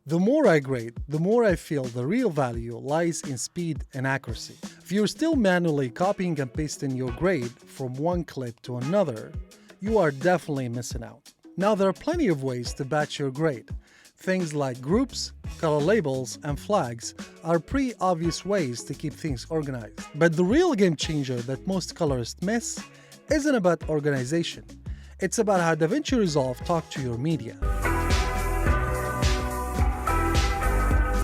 The more I grade, the more I feel the real value lies in speed and accuracy. If you're still manually copying and pasting your grade from one clip to another, you are definitely missing out. Now, there are plenty of ways to batch your grade. Things like groups, color labels, and flags are pretty obvious ways to keep things organized. But the real game changer that most colorists miss isn't about organization. It's about how DaVinci Resolve talks to your media.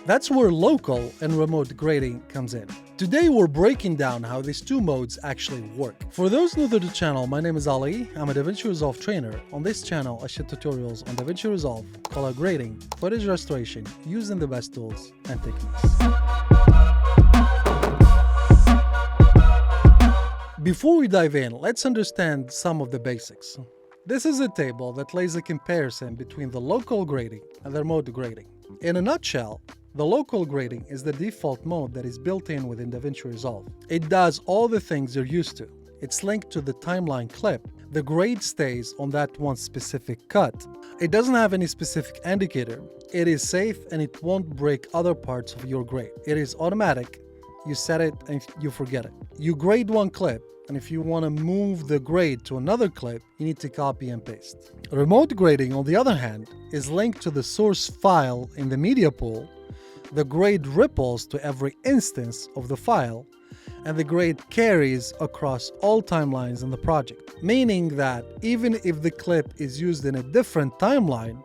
That's where local and remote grading comes in. Today we're breaking down how these two modes actually work. For those new to the channel, my name is Ali. I'm a DaVinci Resolve trainer. On this channel, I share tutorials on DaVinci Resolve, color grading, footage restoration, using the best tools and techniques. Before we dive in, let's understand some of the basics. This is a table that lays a comparison between the local grading and the remote grading. In a nutshell, the local grading is the default mode that is built in within DaVinci Resolve. It does all the things you're used to. It's linked to the timeline clip. The grade stays on that one specific cut. It doesn't have any specific indicator. It is safe and it won't break other parts of your grade. It is automatic. You set it and you forget it. You grade one clip, and if you want to move the grade to another clip, you need to copy and paste. Remote grading, on the other hand, is linked to the source file in the media pool. The grade ripples to every instance of the file, and the grade carries across all timelines in the project. Meaning that even if the clip is used in a different timeline,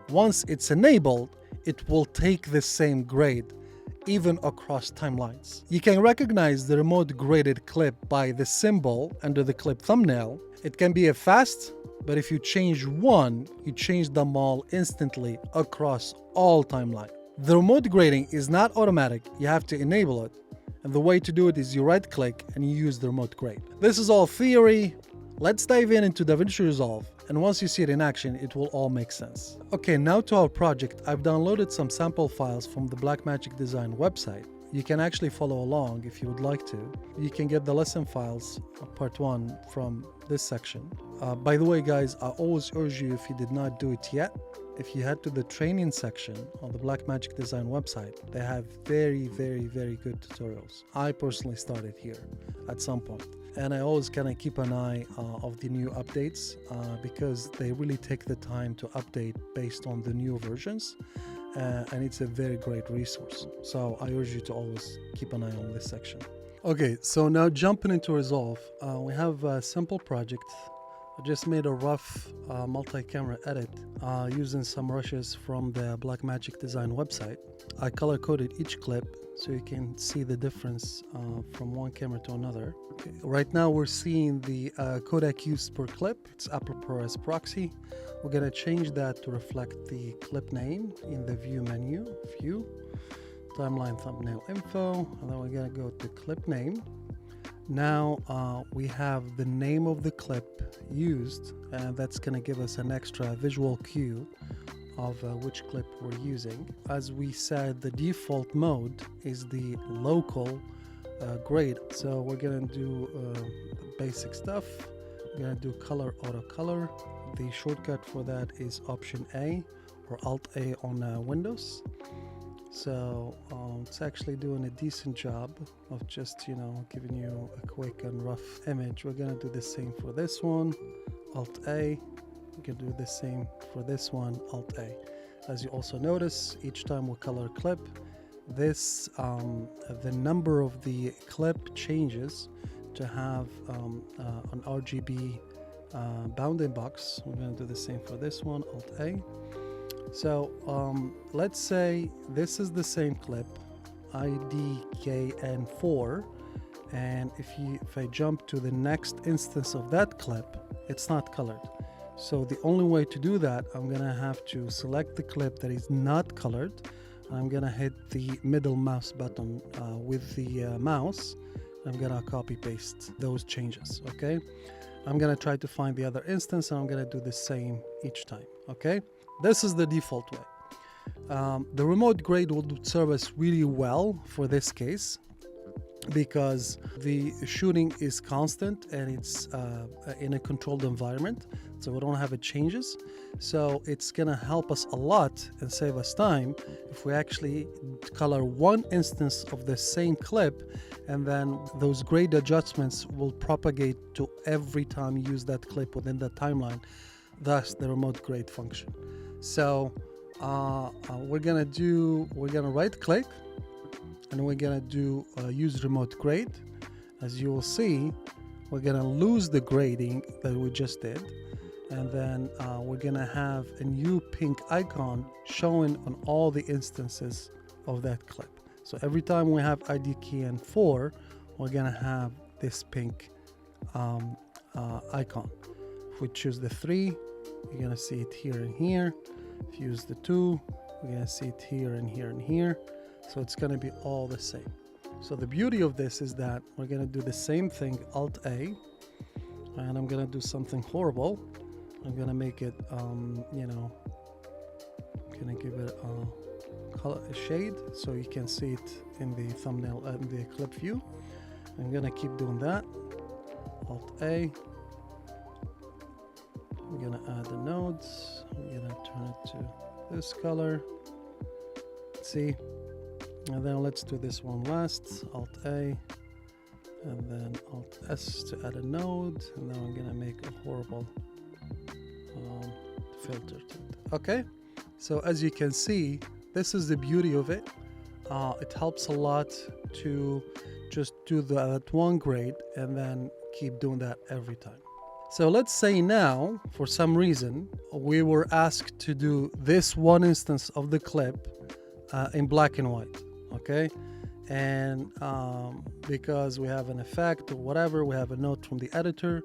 once it's enabled, it will take the same grade even across timelines. You can recognize the remote graded clip by the symbol under the clip thumbnail. It can be a fast, but if you change one, you change them all instantly across all timelines. The remote grading is not automatic, you have to enable it. And the way to do it is you right click and you use the remote grade. This is all theory. Let's dive into DaVinci Resolve, and once you see it in action, it will all make sense. Okay, now to our project. I've downloaded some sample files from the Blackmagic Design website. You can actually follow along if you would like to. You can get the lesson files, part 1, from this section. By the way, guys, I always urge you, if you did not do it yet, if you head to the training section on the Blackmagic Design website, they have very good tutorials. I personally started here at some point, and I always kind of keep an eye of the new updates because they really take the time to update based on the new versions, and it's a very great resource. So I urge you to always keep an eye on this section. Okay, so now jumping into Resolve, we have a simple project. I just made a rough multi-camera edit using some brushes from the Blackmagic Design website. I color-coded each clip so you can see the difference from one camera to another. Okay. Right now we're seeing the codec used per clip. It's Apple ProRes proxy. We're going to change that to reflect the clip name in the view menu, view, timeline thumbnail info, and then we're going to go to clip name. Now we have the name of the clip used, and that's going to give us an extra visual cue of which clip we're using. As we said, the default mode is the local grade. So we're going to do the basic stuff. We're going to do color auto color. The shortcut for that is Option A or Alt A on Windows. So it's actually doing a decent job of just, giving you a quick and rough image. We're going to do the same for this one, Alt A. We can do the same for this one, Alt A. As you also notice, each time we color clip, this the number of the clip changes to have an RGB bounding box. We're going to do the same for this one, Alt A. So let's say this is the same clip, IDKN4, and if I jump to the next instance of that clip, it's not colored. So the only way to do that, I'm gonna have to select the clip that is not colored, and I'm gonna hit the middle mouse button with the mouse. I'm gonna copy paste those changes. Okay, I'm gonna try to find the other instance, and I'm gonna do the same each time. Okay. This is the default way. The remote grade would serve us really well for this case because the shooting is constant and it's in a controlled environment. so we don't have it changes. So it's gonna help us a lot and save us time if we actually color one instance of the same clip, and then those grade adjustments will propagate to every time you use that clip within the timeline, thus the remote grade function. So we're gonna right click, and we're gonna do use remote grade. As you will see, we're gonna lose the grading that we just did, and then we're gonna have a new pink icon showing on all the instances of that clip. So every time we have ID key and 4, we're gonna have this pink icon. If we choose the 3, you're gonna see it here and here. If you use the 2, we're gonna see it here and here and here. So it's gonna be all the same. So the beauty of this is that we're gonna do the same thing, Alt A, and I'm gonna do something horrible. I'm gonna make it, gonna give it a shade so you can see it in the thumbnail and the clip view. I'm gonna keep doing that. Alt A. I'm gonna add the nodes. I'm gonna turn it to this color. See? And then let's do this one last. Alt A. And then Alt S to add a node. And then I'm gonna make a horrible filter to it. Okay? So as you can see, this is the beauty of it. It helps a lot to just do that one grade and then keep doing that every time. So let's say now, for some reason, we were asked to do this one instance of the clip in black and white, okay? And because we have an effect or whatever, we have a note from the editor,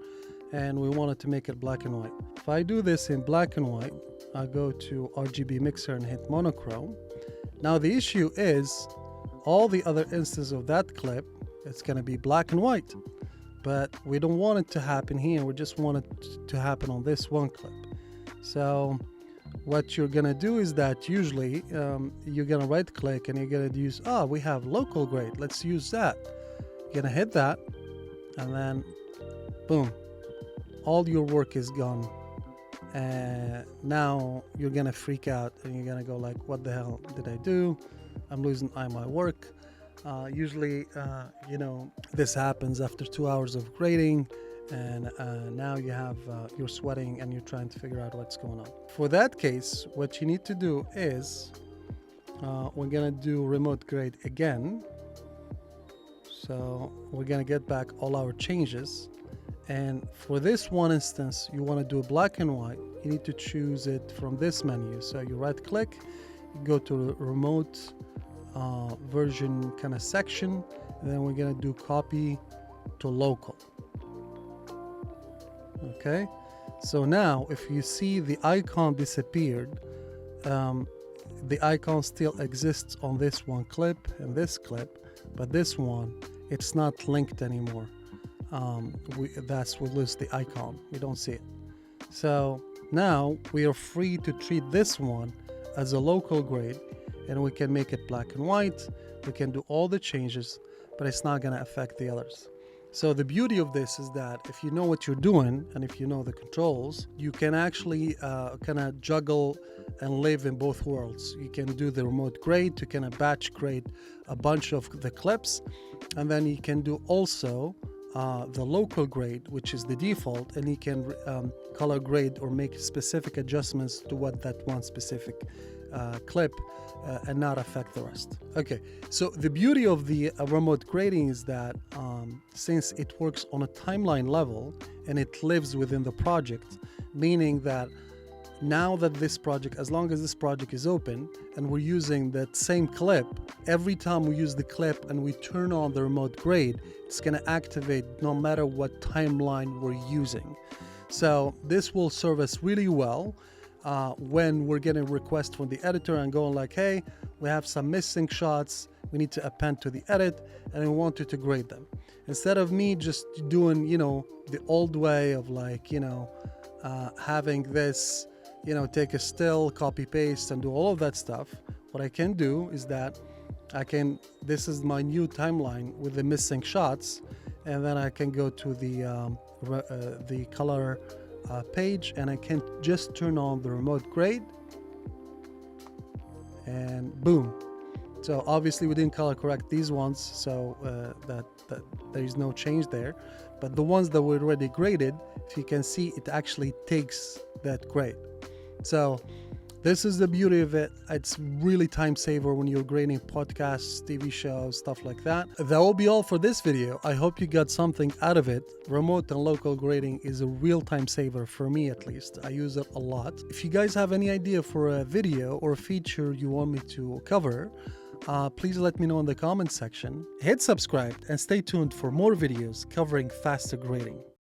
and we wanted to make it black and white. If I do this in black and white, I go to RGB mixer and hit monochrome. Now the issue is all the other instances of that clip, it's gonna be black and white, but we don't want it to happen here. We just want it to happen on this one clip. So what you're gonna do is that usually you're gonna right click and you're gonna use, we have local grade, let's use that. You're gonna hit that, and then boom, all your work is gone. Now you're gonna freak out and you're gonna go like, what the hell did I do? I'm losing my work. Usually, this happens after 2 hours of grading, and now you have you're sweating and you're trying to figure out what's going on. For that case, what you need to do is we're gonna do remote grade again. So we're gonna get back all our changes, and for this one instance you want to do black and white. You need to choose it from this menu. So you right click, you go to remote version kind of section, and then we're gonna do copy to local. Okay, so now if you see the icon disappeared, the icon still exists on this one clip and this clip, but this one, it's not linked anymore. We lose the icon, we don't see it. So now we are free to treat this one as a local grade, and we can make it black and white. We can do all the changes, but it's not gonna affect the others. So the beauty of this is that if you know what you're doing and if you know the controls, you can actually kind of juggle and live in both worlds. You can do the remote grade to kind of batch grade a bunch of the clips, and then you can do also the local grade, which is the default, and you can color grade or make specific adjustments to what that one specific clip and not affect the rest. Okay, so the beauty of the remote grading is that since it works on a timeline level and it lives within the project, meaning that now that this project, as long as this project is open and we're using that same clip, every time we use the clip and we turn on the remote grade, it's going to activate no matter what timeline we're using. So this will serve us really well when we're getting a request from the editor and going like, hey, we have some missing shots, we need to append to the edit, and we want you to grade them. Instead of me just doing, the old way of like, having this, take a still, copy paste and do all of that stuff, what I can do is that this is my new timeline with the missing shots, and then I can go to the color page, and I can just turn on the remote grade, and boom. So obviously we didn't color correct these ones, so that there is no change there. But the ones that were already graded, if you can see, it actually takes that grade. So this is the beauty of it. It's really time saver when you're grading podcasts, TV shows, stuff like that. That will be all for this video. I hope you got something out of it. Remote and local grading is a real time saver for me, at least. I use it a lot. If you guys have any idea for a video or a feature you want me to cover, please let me know in the comments section. Hit subscribe and stay tuned for more videos covering faster grading.